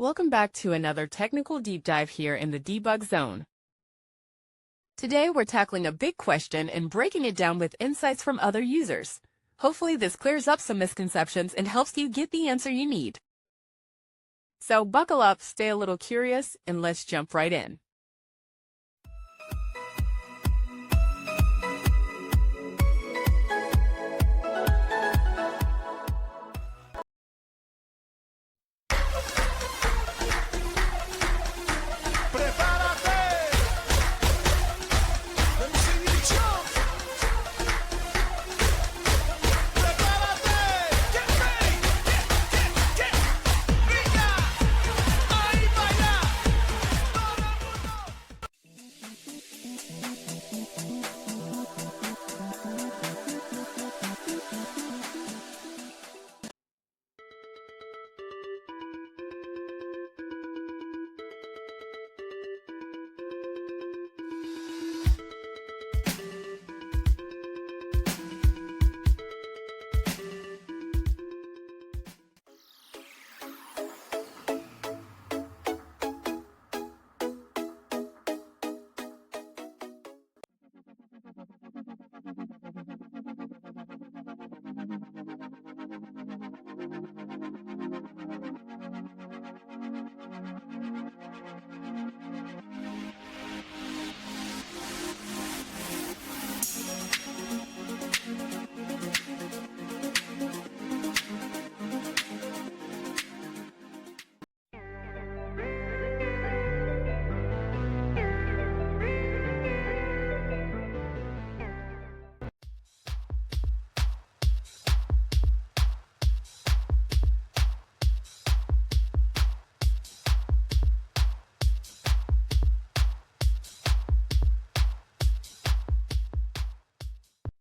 Welcome back to another technical deep dive here in the debug zone. Today we're tackling a big question and breaking it down with insights from other users. Hopefully this clears up some misconceptions and helps you get the answer you need. So buckle up, stay a little curious, and let's jump right in.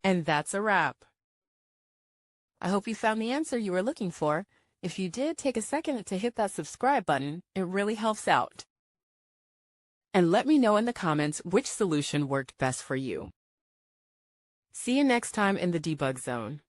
And that's a wrap. I hope you found the answer you were looking for. If you did, take a second to hit that subscribe button. It really helps out. And let me know in the comments which solution worked best for you. See you next time in the debug zone.